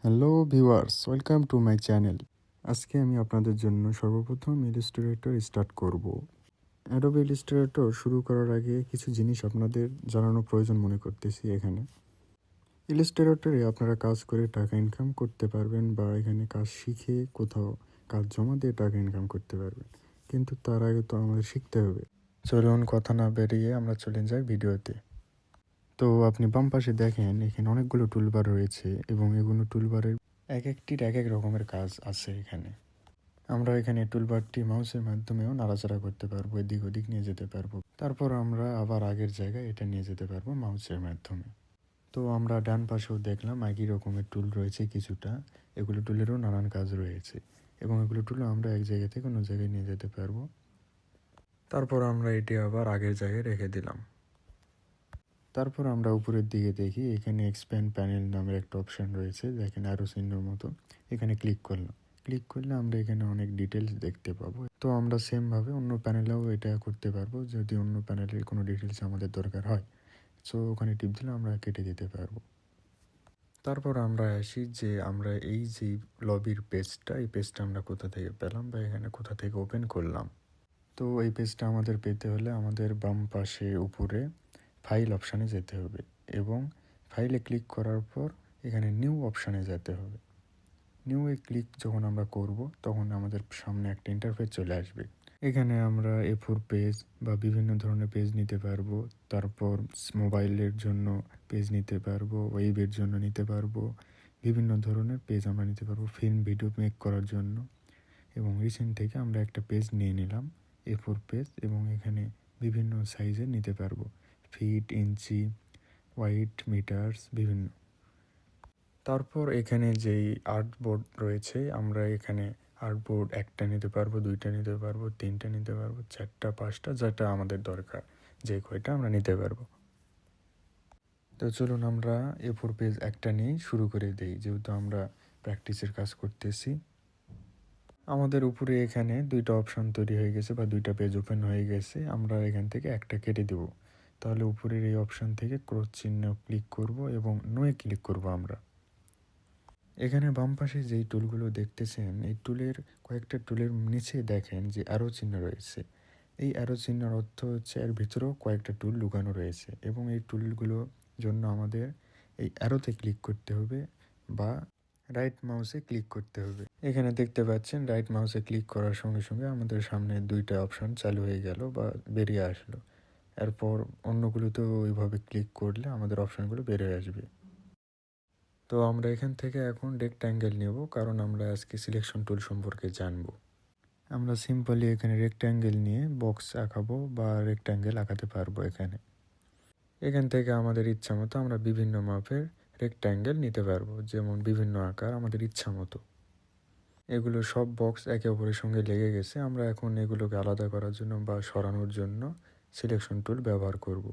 Hello viewers, welcome to my channel. আজকে আমি আপনাদের জন্য সর্বপ্রথম ইলাস্ট্রেটর স্টার্ট করব। অ্যাডোবে ইলাস্ট্রেটর শুরু করার আগে কিছু জিনিস আপনাদের জানানো প্রয়োজন মনে করতেছি। এখানে ইলাস্ট্রেটরে আপনারা কাজ করে টাকা ইনকাম করতে পারবেন বা এখানে কাজ শিখে কোথাও কাজ জমা দিয়ে টাকা ইনকাম করতে পারবেন, কিন্তু তার আগে তো আমাদের শিখতে হবে। চলুন কথা না বেরিয়ে আমরা চলে যাই ভিডিওতে। তো আপনি বাম পাশে দেখেন এখানে অনেকগুলো টুলবার রয়েছে এবং এগুলো টুলবারের এক একটির এক এক রকমের কাজ আছে। এখানে আমরা এখানে টুলবারটি মাউসের মাধ্যমেও নাড়াচাড়া করতে পারবো, এদিক ওদিক নিয়ে যেতে পারবো। তারপর আমরা আবার আগের জায়গায় এটা নিয়ে যেতে পারবো মাউসের মাধ্যমে। তো আমরা ডান পাশেও দেখলাম একই রকমের টুল রয়েছে কিছুটা, এগুলো টুলেরও নানান কাজ রয়েছে এবং এগুলো টুল আমরা এক জায়গা থেকে অন্য জায়গায় নিয়ে যেতে পারবো। তারপর আমরা এটি আবার আগের জায়গায় রেখে দিলাম। তারপর আমরা উপরের দিকে দেখি এখানে এক্সপ্যান্ড প্যানেল নামের একটা অপশান রয়েছে, দেখেন আরও চিহ্নর মতো। এখানে ক্লিক করলে আমরা এখানে অনেক ডিটেলস দেখতে পাবো। তো আমরা সেমভাবে অন্য প্যানেলেও এটা করতে পারবো, যদি অন্য প্যানেলের কোনো ডিটেলস আমাদের দরকার হয়। সো ওখানে টিপ দিলে আমরা কেটে দিতে পারবো। তারপর আমরা আসি যে আমরা এই যে লবির পেজটা, এই পেজটা আমরা কোথা থেকে পেলাম বা এখানে কোথা থেকে ওপেন করলাম। তো এই পেজটা আমাদের পেতে হলে আমাদের বাম পাশে উপরে ফাইল অপশানে যেতে হবে এবং ফাইলে ক্লিক করার পর এখানে নিউ অপশানে যেতে হবে। নিউয়ে ক্লিক যখন আমরা করব তখন আমাদের সামনে একটা ইন্টারফেস চলে আসবে। এখানে আমরা A4 পেজ বা বিভিন্ন ধরনের পেজ নিতে পারবো। তারপর মোবাইলের জন্য পেজ নিতে পারবো, ওয়েবের জন্য নিতে পারবো, বিভিন্ন ধরনের পেজ আমরা নিতে পারবো ফিল্ম ভিডিও মেক করার জন্য। এবং রিসেন্ট থেকে আমরা একটা পেজ নিয়ে নিলাম, A4 পেজ, এবং এখানে বিভিন্ন সাইজের নিতে পারবো, ফিট, ইঞ্চি, হোয়াইট, মিটার্স, বিভিন্ন। তারপর এখানে যেই আর্টবোর্ড রয়েছে, আমরা এখানে আর্টবোর্ড একটা নিতে পারবো, দুইটা নিতে পারবো, তিনটা নিতে পারবো, চারটা, পাঁচটা, যেটা আমাদের দরকার, যে কয়টা আমরা নিতে পারবো। তো চলুন আমরা A4 পেজ একটা নিয়ে শুরু করে দিই, যেহেতু আমরা প্র্যাকটিসের কাজ করতেছি। আমাদের উপরে এখানে দুইটা অপশান তৈরি হয়ে গেছে বা দুইটা পেজ ওপেন হয়ে গেছে। আমরা এখান থেকে একটা কেটে দেব। তাহলে উপরের এই অপশান থেকে ক্রস চিহ্ন ক্লিক করব এবং নোয়ে ক্লিক করব আমরা। এখানে বাম পাশে যেই টুলগুলো দেখতেছেন, এই টুলের কয়েকটা টুলের নিচে দেখেন যে অ্যারো চিহ্ন রয়েছে। এই অ্যারো চিহ্নের অর্থ হচ্ছে এর ভিতরেও কয়েকটা টুল লুকানো রয়েছে এবং এই টুলগুলোর জন্য আমাদের এই অ্যারোতে ক্লিক করতে হবে বা রাইট মাউসে ক্লিক করতে হবে। এখানে দেখতে পাচ্ছেন রাইট মাউসে ক্লিক করার সঙ্গে সঙ্গে আমাদের সামনে দুইটা অপশন চালু হয়ে গেল বা বেরিয়ে আসলো। এরপর অন্যগুলোতেও ওইভাবে ক্লিক করলে আমাদের অপশানগুলো বেরিয়ে আসবে। তো আমরা এখান থেকে এখন রেক্ট্যাঙ্গেল নেব, কারণ আমরা আজকে সিলেকশন টুল সম্পর্কে জানব। আমরা সিম্পলি এখানে রেক্ট্যাঙ্গেল নিয়ে বক্স আঁকাবো বা রেক্ট্যাঙ্গেল আঁকাতে পারবো। এখান থেকে আমাদের ইচ্ছা মতো আমরা বিভিন্ন মাপের রেক্ট্যাঙ্গেল নিতে পারবো, যেমন বিভিন্ন আকার আমাদের ইচ্ছা মতো। এগুলো সব বক্স একে অপরের সঙ্গে লেগে গেছে। আমরা এখন এগুলোকে আলাদা করার জন্য বা সরানোর জন্য সিলেকশন টুল ব্যবহার করব।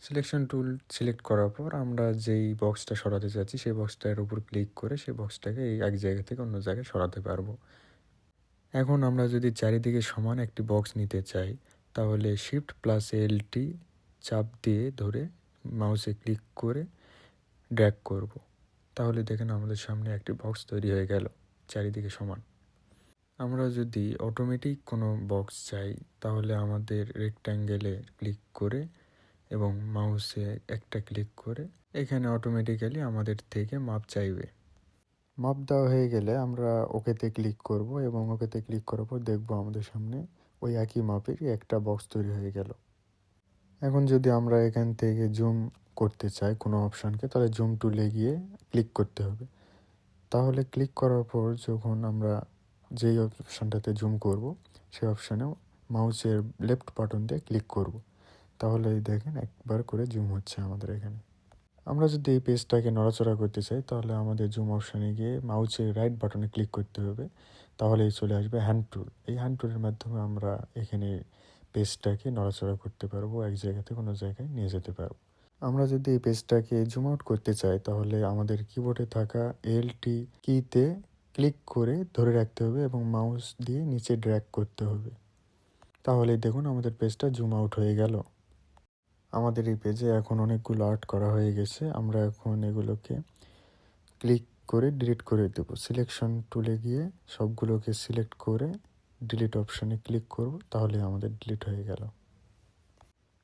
সিলেকশন টুল সিলেক্ট করার পর আমরা যেই বক্সটা সরাতে চাচ্ছি সেই বক্সটার উপর ক্লিক করে সেই বক্সটাকে এই এক জায়গা থেকে অন্য জায়গায় সরাতে পারবো। এখন আমরা যদি চারিদিকে সমান একটি বক্স নিতে চাই, তাহলে Shift+Alt চাপ দিয়ে ধরে মাউসে ক্লিক করে ড্র্যাগ করব। তাহলে দেখেন আমাদের সামনে একটি বক্স তৈরি হয়ে গেল চারিদিকে সমান। আমরা যদি অটোমেটিক কোনো বক্স চাই, তাহলে আমাদের রেক্ট্যাঙ্গেলে ক্লিক করে এবং মাউসে একটা ক্লিক করে এখানে অটোমেটিক্যালি আমাদের থেকে মাপ চাইবে। মাপ দেওয়া হয়ে গেলে আমরা ওকেতে ক্লিক করব এবং ওকেতে ক্লিক করার পর দেখব আমাদের সামনে ওই একই মাপেরই একটা বক্স তৈরি হয়ে গেল। এখন যদি আমরা এখান থেকে জুম করতে চাই কোনো অপশানকে, তাহলে জুম টুলে গিয়ে ক্লিক করতে হবে। তাহলে ক্লিক করার পর যখন আমরা যেই অপশানটাতে জুম করব সেই অপশানেও মাউসের লেফট বাটন দিয়ে ক্লিক করব। তাহলে দেখেন একবার করে জুম হচ্ছে আমাদের এখানে। আমরা যদি এই পেজটাকে নড়াচড়া করতে চাই, তাহলে আমাদের জুম অপশানে গিয়ে মাউসের রাইট বাটনে ক্লিক করতে হবে। তাহলেই চলে আসবে হ্যান্ড টুল। এই হ্যান্ড টুলের মাধ্যমে আমরা এখানে পেজটাকে নড়াচড়া করতে পারবো, এক জায়গা থেকে অন্য জায়গায় নিয়ে যেতে পারবো। আমরা যদি এই পেজটাকে জুম আউট করতে চাই, তাহলে আমাদের কিবোর্ডে থাকা ALT কিতে ক্লিক করে ধরে রাখতে হবে এবং মাউস দিয়ে নিচে ড্র্যাগ করতে হবে। তাহলেই দেখুন আমাদের পেজটা জুম আউট হয়ে গেল। আমাদের এই পেজে এখন অনেকগুলো আর্ট করা হয়ে গেছে। আমরা এখন এগুলোকে ক্লিক করে ডিলিট করে দেব। সিলেকশন টুলে গিয়ে সবগুলোকে সিলেক্ট করে ডিলিট অপশানে ক্লিক করব, তাহলে আমাদের ডিলিট হয়ে গেল।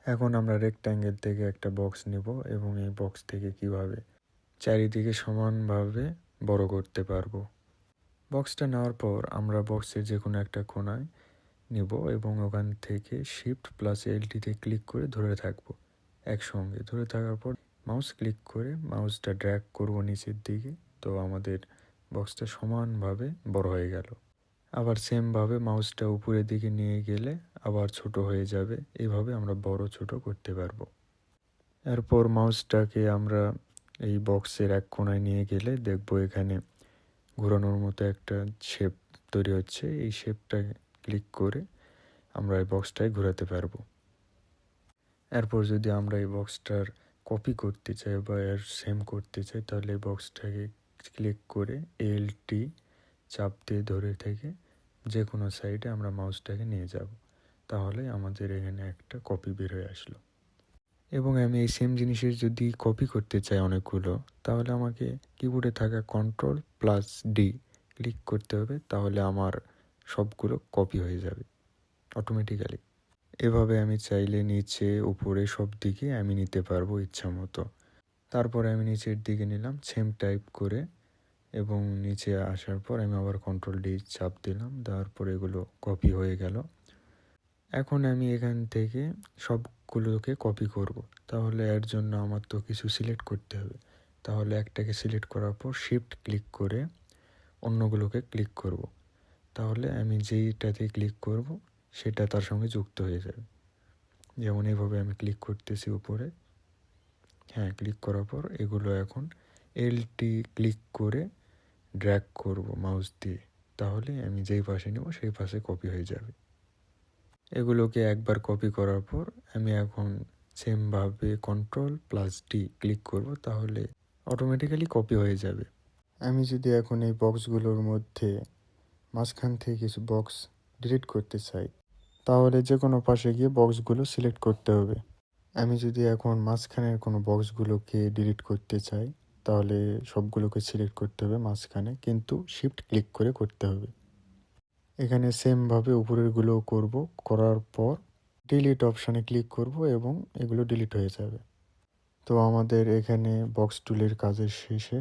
এখন আমরা রেক্ট্যাঙ্গেল থেকে একটা বক্স নেব এবং এই বক্স থেকে কিভাবে চারিদিকে সমানভাবে বড় করতে পারবো। বক্সটা নেওয়ার পর আমরা বক্সের যে কোনো একটা কোণায় নেব এবং ওখান থেকে Shift+LT ক্লিক করে ধরে থাকবো। একসঙ্গে ধরে থাকার পর মাউস ক্লিক করে মাউসটা ড্র্যাগ করব নিচের দিকে, তো আমাদের বক্সটা সমানভাবে বড় হয়ে গেল। আবার সেমভাবে মাউসটা উপরের দিকে নিয়ে গেলে আবার ছোট হয়ে যাবে। এভাবে আমরা বড় ছোট করতে পারবো। এরপর মাউসটাকে আমরা এই বক্সের এক কোণায় নিয়ে গেলে দেখব এখানে ঘোরানোর মতো একটা শেপ তৈরি হচ্ছে। এই শেপটা ক্লিক করে আমরা এই বক্সটায় ঘোরাতে পারবো। এরপর যদি আমরা এই বক্সটার কপি করতে চাই বা এর সেম করতে চাই, তাহলে এই বক্সটাকে ক্লিক করে ALT চাপ দিয়ে ধরে থেকে যে কোনো সাইডে আমরা মাউসটাকে নিয়ে যাব, তাহলে আমাদের এখানে একটা কপি বের হয়ে আসলো। এবং আমি এই সেম জিনিসের যদি কপি করতে চাই অনেকগুলো, তাহলে আমাকে কিবোর্ডে থাকা Ctrl+D ক্লিক করতে হবে, তাহলে আমার সবগুলো কপি হয়ে যাবে অটোমেটিক্যালি। এভাবে আমি চাইলে নিচে উপরে সব দিকে আমি নিতে পারবো ইচ্ছা মতো। তারপরে আমি নিচের দিকে নিলাম সেম টাইপ করে এবং নিচে আসার পর আমি আবার Ctrl+D চাপ দিলাম, তারপর এগুলো কপি হয়ে গেল। এখন আমি এখান থেকে সবগুলোকে কপি করব, তাহলে এর জন্য আমার তো কিছু সিলেক্ট করতে হবে। তাহলে একটাকে সিলেক্ট করার পর শিফট ক্লিক করে অন্যগুলোকে ক্লিক করব, তাহলে আমি যেইটাতে ক্লিক করব সেটা তার সঙ্গে যুক্ত হয়ে যাবে। যেমন এইভাবে আমি ক্লিক করতেছি উপরে, হ্যাঁ, ক্লিক করার পর এগুলো এখন LT ক্লিক করে ড্র্যাগ করব মাউস দিয়ে, তাহলে আমি যেই পাশে নেব সেই পাশে কপি হয়ে যাবে। এগুলোকে একবার কপি করার পর আমি এখন সেমভাবে Ctrl+D ক্লিক করব, তাহলে অটোমেটিক্যালি কপি হয়ে যাবে। আমি যদি এখন এই বক্সগুলোর মধ্যে মাঝখান থেকে কিছু বক্স ডিলিট করতে চাই, তাহলে যে কোনো পাশে গিয়ে বক্সগুলো সিলেক্ট করতে হবে। আমি যদি এখন মাঝখানের কোনো বক্সগুলোকে ডিলিট করতে চাই, তাহলে সবগুলোকে সিলেক্ট করতে হবে মাঝখানে, কিন্তু শিফট ক্লিক করে করতে হবে। এখানে সেমভাবে উপরেরগুলোও করব, করার পর ডিলিট অপশানে ক্লিক করব এবং এগুলো ডিলিট হয়ে যাবে। তো আমাদের এখানে বক্স টুলের কাজের শেষে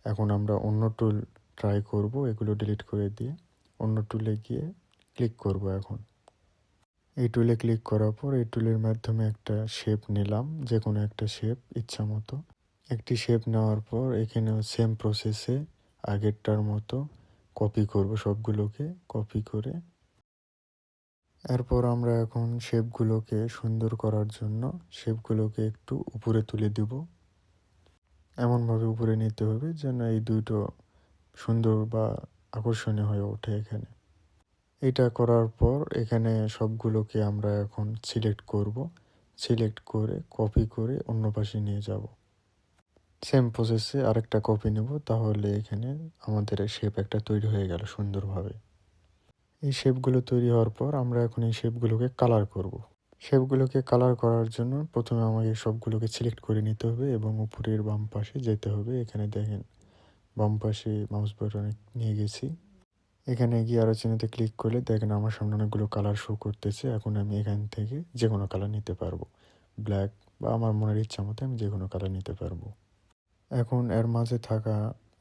এখন আমরা অন্য টুল ট্রাই করব। এগুলো ডিলিট করে দিয়ে অন্য টুলে গিয়ে ক্লিক করব। এখন এই টুলে ক্লিক করার পর এই টুলের মাধ্যমে একটা শেপ নিলাম, যে কোনো একটা শেপ ইচ্ছা মতো। একটি শেপ নেওয়ার পর এখানেও সেম প্রসেসে আগেরটার মতো কপি করব, সবগুলোকে কপি করে। এরপর আমরা এখন শেপগুলোকে সুন্দর করার জন্য শেপগুলোকে একটু উপরে তুলে দেব। এমনভাবে উপরে নিতে হবে যেন এই দুটো সুন্দর বা আকর্ষণীয় হয়ে ওঠে এখানে। এটা করার পর এখানে সবগুলোকে আমরা এখন সিলেক্ট করব। সিলেক্ট করে কপি করে অন্য পাশে নিয়ে যাব। সেম প্রসেসে আরেকটা কপি নেব, তাহলে এখানে আমাদের শেপ একটা তৈরি হয়ে গেল সুন্দরভাবে। এই শেপগুলো তৈরি হওয়ার পর আমরা এখন এই শেপগুলোকে কালার করব। শেপগুলোকে কালার করার জন্য প্রথমে আমাকে সবগুলোকে সিলেক্ট করে নিতে হবে এবং উপরের বাম পাশে যেতে হবে। এখানে দেখেন বাম পাশে মাউস বাটনে নিয়ে গেছি। এখানে গিয়ে আরও চিহ্নতে ক্লিক করলে দেখেন আমার সামনে অনেকগুলো কালার শো করতেছে। এখন আমি এখান থেকে যে কোনো কালার নিতে পারবো, ব্ল্যাক বা আমার মনের ইচ্ছা মতো আমি যে কোনো কালার নিতে পারবো। এখন এর মাঝে থাকা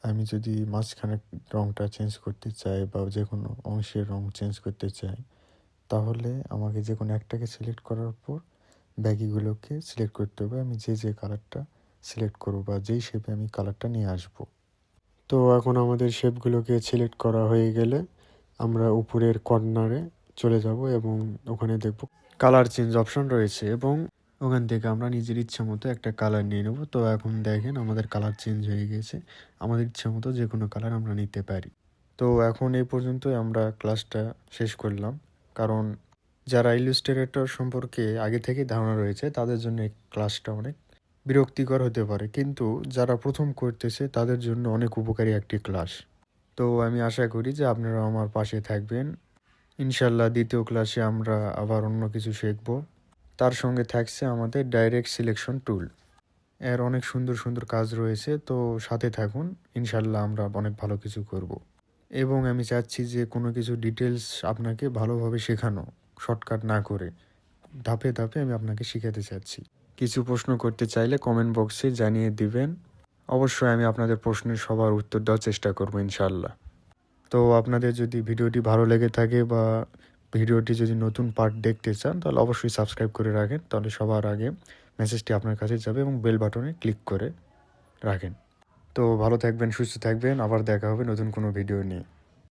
আমি যদি মাঝখানে রঙটা চেঞ্জ করতে চাই বা যে কোনো অংশের রঙ চেঞ্জ করতে চাই, তাহলে আমাকে যে কোনো একটাকে সিলেক্ট করার পর বাকিগুলোকে সিলেক্ট করতে হবে। আমি যে কালারটা সিলেক্ট করবো বা যেই শেপে আমি কালারটা নিয়ে আসবো। তো এখন আমাদের শেপগুলোকে সিলেক্ট করা হয়ে গেলে আমরা উপরের কর্নারে চলে যাব এবং ওখানে দেখব কালার চেঞ্জ অপশন রয়েছে এবং ওখান থেকে আমরা নিজের ইচ্ছা মতো একটা কালার নিয়ে নেব। তো এখন দেখেন আমাদের কালার চেঞ্জ হয়ে গেছে। আমাদের ইচ্ছা মতো যে কোনো কালার আমরা নিতে পারি। তো এখন এই পর্যন্তই আমরা ক্লাসটা শেষ করলাম, কারণ যারা ইলাস্ট্রেটর সম্পর্কে আগে থেকে ধারণা রয়েছে তাদের জন্য এই ক্লাসটা অনেক বিরক্তিকর হতে পারে, কিন্তু যারা প্রথম করতেছে তাদের জন্য অনেক উপকারী একটি ক্লাস। তো আমি আশা করি যে আপনারা আমার পাশে থাকবেন। ইনশাল্লাহ দ্বিতীয় ক্লাসে আমরা আবার অন্য কিছু শিখব। তার সঙ্গে থাকছে আমাদের ডাইরেক্ট সিলেকশন টুল। এর অনেক সুন্দর সুন্দর কাজ রয়েছে, তো সাথে থাকুন। ইনশাল্লাহ আমরা অনেক ভালো কিছু করব। এবং আমি চাচ্ছি যে কোনো কিছু ডিটেলস আপনাকে ভালোভাবে শেখানো, শর্টকাট না করে ধাপে ধাপে আমি আপনাকে শিখাতে চাচ্ছি। কিছু প্রশ্ন করতে চাইলে কমেন্ট বক্সে জানিয়ে দিবেন। অবশ্যই আমি আপনাদের প্রশ্নের সবার উত্তর দেওয়ার চেষ্টা করব ইনশাল্লাহ। তো আপনাদের যদি ভিডিওটি ভালো লেগে থাকে বা ভিডিওটি যদি নতুন পার্ট দেখতে চান, তাহলে অবশ্যই সাবস্ক্রাইব করে রাখেন, তাহলে সবার আগে মেসেজটি আপনার কাছে যাবে, এবং বেল বাটনে ক্লিক করে রাখেন। তো ভালো থাকবেন, সুস্থ থাকবেন, আবার দেখা হবে নতুন কোনো ভিডিও নিয়ে।